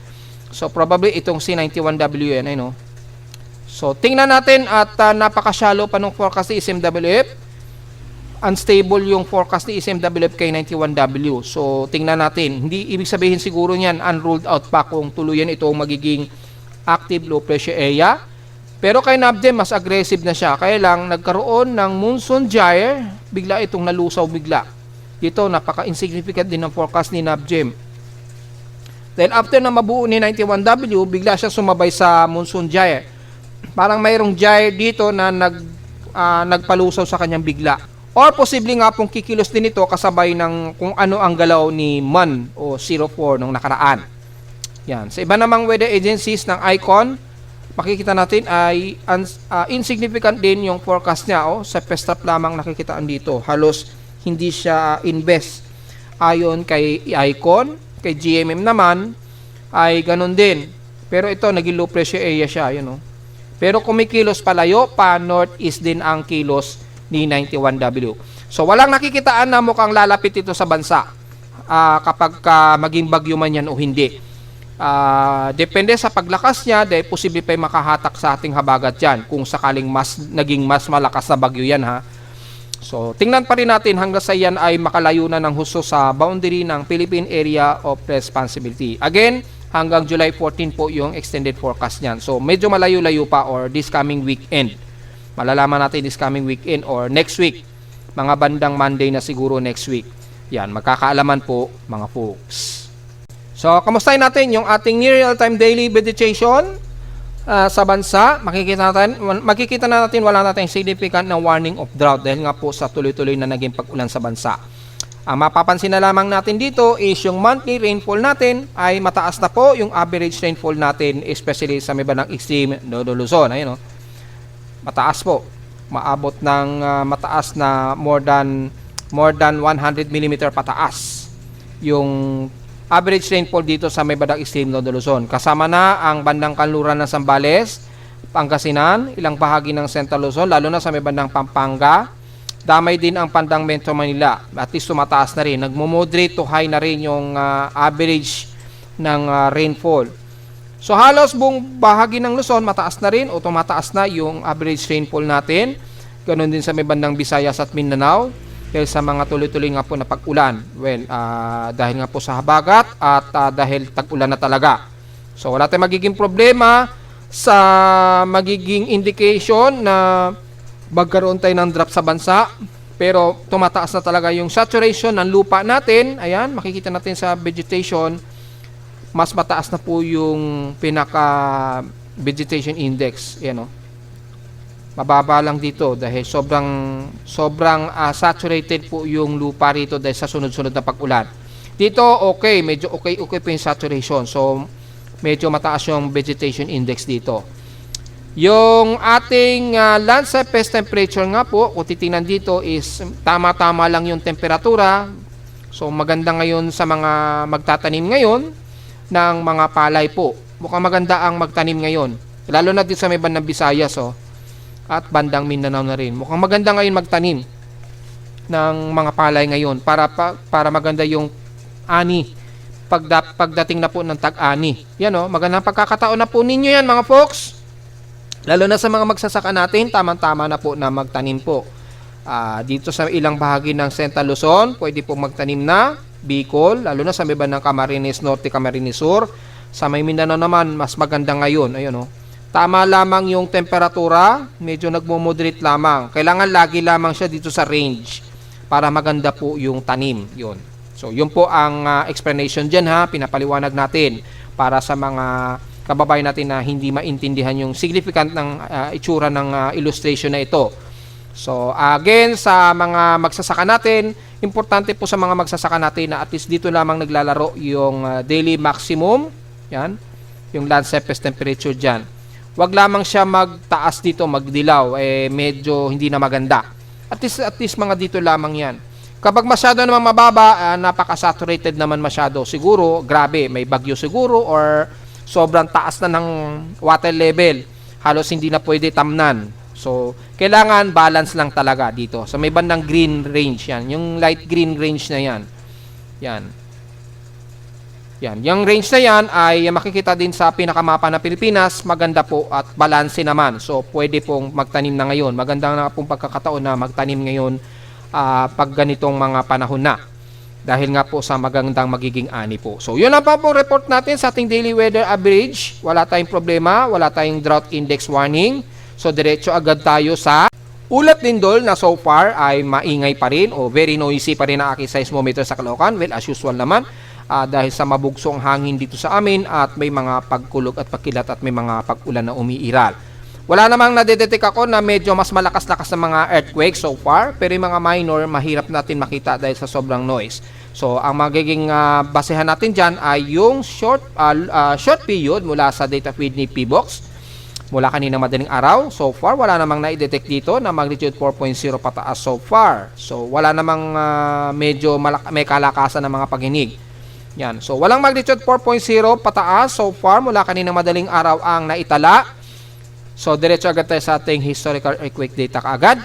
So probably itong C91W yan, no? So, tingnan natin at napaka-shallow pa ng forecast ni SMWF. Unstable yung forecast ni SMWF kay 91W. So, tingnan natin. Hindi ibig sabihin siguro niyan unruled out pa kung tuluyan ito magiging active low pressure area. Pero kay NABGEM, mas aggressive na siya. Kaya lang, nagkaroon ng monsoon gyre, bigla itong nalusaw bigla. Dito, napaka-insignificant din ng forecast ni NABGEM. Then, after na mabuo ni 91W, bigla siya sumabay sa monsoon gyre. Parang mayroong gyre dito na nagpalusaw sa kanyang bigla. Or posible nga pong kikilos din ito kasabay ng kung ano ang galaw ni MAN o 04 nung nakaraan. Yan. Sa iba namang weather agencies ng Icon, makikita natin ay insignificant din yung forecast niya. Sa pestap lamang nakikitaan dito. Halos hindi siya invest. Ayon kay Icon, kay GMM naman, ay ganun din. Pero ito, naging low pressure area siya. Pero kumikilos palayo pa, northeast din ang kilos ni 91W. So, walang nakikitaan na mukhang lalapit ito sa bansa kapag maging bagyo man yan o hindi. Depende sa paglakas niya, dahil posible pa makahatak sa ating habagat yan kung sakaling naging mas malakas na bagyo yan, ha. So, tingnan pa rin natin hanggang sa yan ay makalayo na ng husto sa boundary ng Philippine Area of Responsibility. Again, hanggang July 14 po yung extended forecast niyan. So, medyo malayo-layo pa or this coming weekend. Malalaman natin this coming weekend or next week. Mga bandang Monday na siguro next week. Yan, magkakaalaman po mga folks. So, kamustahin natin yung ating near real-time daily vegetation sa bansa. Makikita na natin wala natin significant na warning of drought dahil nga po sa tuloy-tuloy na naging pag-ulan sa bansa. Ang mapapansin na lamang natin dito is yung monthly rainfall natin ay mataas na po yung average rainfall natin, especially sa may bandang extreme Luzon. Ayun, mataas po. Maabot ng mataas na more than 100 mm pataas yung average rainfall dito sa may bandang extreme Luzon. Kasama na ang bandang kanluran ng Zambales, Pangasinan, ilang bahagi ng Central Luzon, lalo na sa may bandang Pampanga. Damay din ang bandang Metro Manila. At least tumataas na rin. Nagmo-moderate to high na rin yung average ng rainfall. So halos buong bahagi ng Luzon mataas na rin o tumataas na yung average rainfall natin. Ganon din sa may bandang Visayas at Mindanao dahil sa mga tuloy-tuloy nga po na pag-ulan. Well, dahil nga po sa habagat at dahil tag-ulan na talaga. So wala tayong magiging problema sa magiging indication na magkaroon tayo ng drop sa bansa. Pero tumataas na talaga yung saturation ng lupa natin. Ayan, makikita natin sa vegetation. Mas mataas na po yung pinaka vegetation index. Ayan, mababa lang dito dahil sobrang saturated po yung lupa rito dahil sa sunod-sunod na pag-ulan. Dito okay, medyo okay po yung saturation. So medyo mataas yung vegetation index dito. Yung ating land surface temperature nga po, kung titingnan dito is tama-tama lang yung temperatura. So maganda ngayon sa mga magtatanim ngayon ng mga palay po. Mukhang maganda ang magtanim ngayon. Lalo na dito sa may bandang Visayas at bandang Mindanao na rin. Mukhang maganda ngayon magtanim ng mga palay ngayon para maganda yung ani pagdating na po ng tag-ani. Yan magandang pagkakataon na po ninyo yan mga folks. Lalo na sa mga magsasaka natin, tama-tama na po na magtanim po. Dito sa ilang bahagi ng Central Luzon, pwede po magtanim na. Bicol, lalo na sa may bandang Camarines Norte, Camarines Sur. Sa may Mindanao naman, mas maganda ngayon. Ayun, tama lamang yung temperatura, medyo nagmo-moderate lamang. Kailangan lagi lamang siya dito sa range para maganda po yung tanim. Yun. So, yun po ang explanation dyan pinapaliwanag natin para sa mga kababayan natin na hindi maintindihan yung significant ng itsura ng illustration na ito. So, again, sa mga magsasaka natin, importante po sa mga magsasaka natin na at least dito lamang naglalaro yung daily maximum. Yan, yung land surface temperature dyan. Huwag lamang siya magtaas dito, magdilaw, medyo hindi na maganda. At least mga dito lamang yan. Kapag masyado naman mababa, napaka-saturated naman masyado, siguro, grabe, may bagyo siguro or sobrang taas na ng water level. Halos hindi na pwede tamnan. So, kailangan balance lang talaga dito. So, may bandang green range yan. Yung light green range na yan. Yan. Yan. Yung range na yan ay makikita din sa pinakamapa ng Pilipinas. Maganda po at balanse naman. So, pwede pong magtanim na ngayon. Maganda na pong pagkakataon na magtanim ngayon pag ganitong mga panahon na. Dahil nga po sa magandang magiging ani po. So, yun lang pa po report natin sa ating daily weather average. Wala tayong problema, wala tayong drought index warning. So, diretso agad tayo sa ulat lindol na so far ay maingay pa rin o very noisy pa rin ang aking seismometer sa Caloocan. Well, as usual naman, dahil sa mabugsong hangin dito sa amin at may mga pagkulog at pagkilat at may mga pag-ulan na umiiral. Wala namang nadedetect ako na medyo mas malakas-lakas na mga earthquake so far, pero yung mga minor, mahirap natin makita dahil sa sobrang noise. So, ang magiging basehan natin dyan ay yung short period mula sa data feed ni PBox. Mula kanina madaling araw, so far, wala namang na-detect dito na magnitude 4.0 pataas so far. So, wala namang medyo may kalakasan ng mga paghinig. Yan. So, walang magnitude 4.0 pataas so far mula kanina madaling araw ang naitala. So, diretso agad tayo sa ating historical earthquake data kaagad.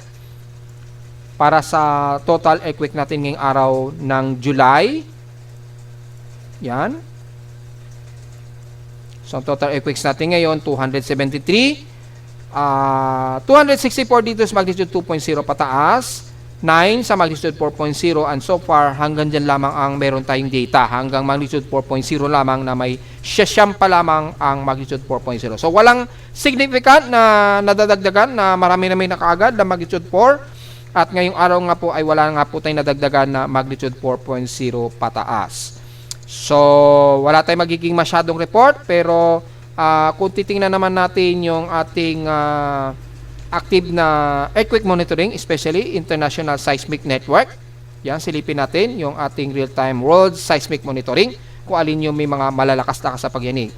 Para sa total earthquake natin ngayong araw ng July. Yan. So, ang total earthquakes natin ngayon, 273. 264 dito sa magnitude 2.0 pataas. 9 sa magnitude 4.0 and so far hanggang dyan lamang ang meron tayong data hanggang magnitude 4.0 lamang na may siyam pa lamang ang magnitude 4.0. So walang significant na nadadagdagan na marami na may nakaagad na magnitude 4 at ngayong araw nga po ay wala nga po tayong nadagdagan na magnitude 4.0 pataas. So wala tayong magiging masyadong report pero kung titingnan naman natin yung ating active na earthquake monitoring, especially International Seismic Network. Yan, silipin natin yung ating real-time world seismic monitoring kung alin yung may mga malalakas-lakas sa pagyanig.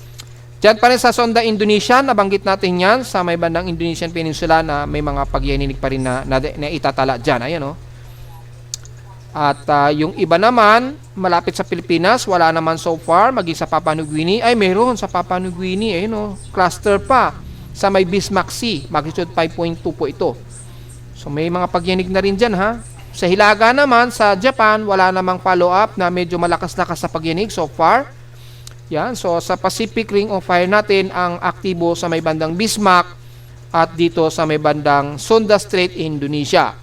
Diyan pa rin sa Sonda Indonesia, nabanggit natin yan sa may bandang Indonesian Peninsula na may mga pagyanig pa rin na itatala dyan. Ayan, oh. At yung iba naman, malapit sa Pilipinas, wala naman so far, maging sa Papua New Guinea. Ay, meron sa Papua New Guinea, ayun, oh, cluster pa. Sa may Bismarck Sea, magnitude 5.2 po ito. So may mga pagyanig na rin dyan ha. Sa Hilaga naman, sa Japan, wala namang follow-up na medyo malakas-lakas sa pagyanig so far. Yan, so sa Pacific Ring of Fire natin, ang aktibo sa may bandang Bismarck at dito sa may bandang Sunda Strait, Indonesia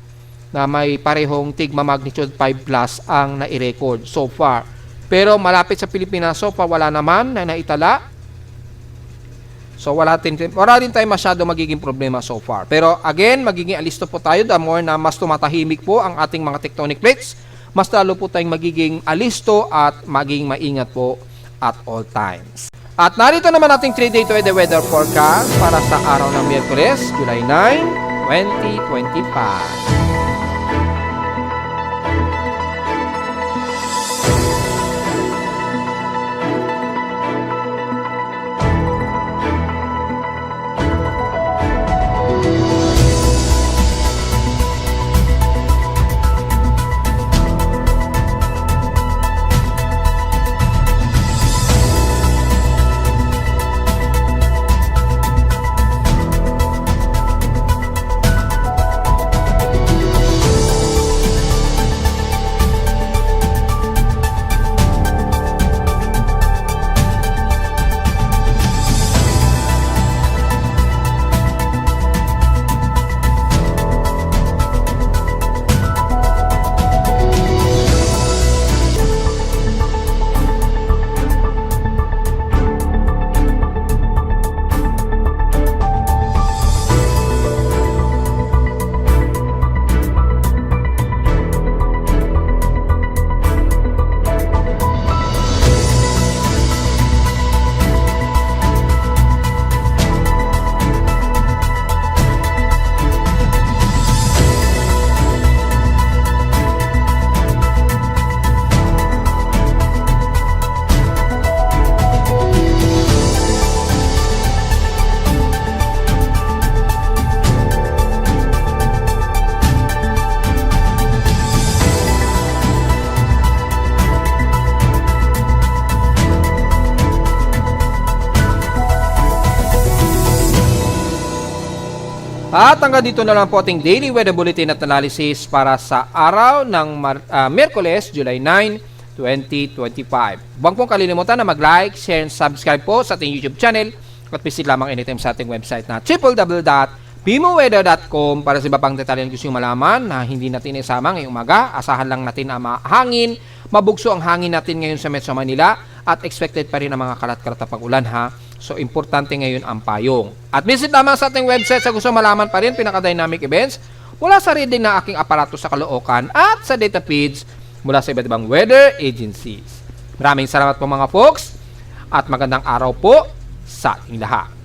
na may parehong tigma magnitude 5 plus ang nai-record so far. Pero malapit sa Pilipinas so far, wala naman na naitala. So wala din tayo masyado magiging problema so far. Pero again, magiging alisto po tayo the more na mas tumatahimik po ang ating mga tectonic plates. Mas lalo po tayong magiging alisto at magiging maingat po at all times. At narito naman ating 3-day weather forecast para sa araw ng Miyerkules, July 9, 2025. At hanggang dito na lang po ating daily weather bulletin at analysis para sa araw ng Miyerkules, July 9, 2025. Huwag pong kalilimutan na mag-like, share, and subscribe po sa ating YouTube channel at visit lamang anytime sa ating website na www.bimoweather.com para sa iba pang detalye na gusto nyo malaman na hindi natin isama ngayong umaga. Asahan lang natin na mahangin, mabugso ang hangin natin ngayon sa Metro Manila at expected pa rin ang mga kalat-kalat na pag-ulan ha. So, importante ngayon ang payong. At visit lamang sa ating website sa gusto malaman pa rin pinaka-dynamic events mula sa reading na aking aparato sa Caloocan at sa data feeds mula sa iba't ibang weather agencies. Maraming salamat po mga folks at magandang araw po sa ating lahat.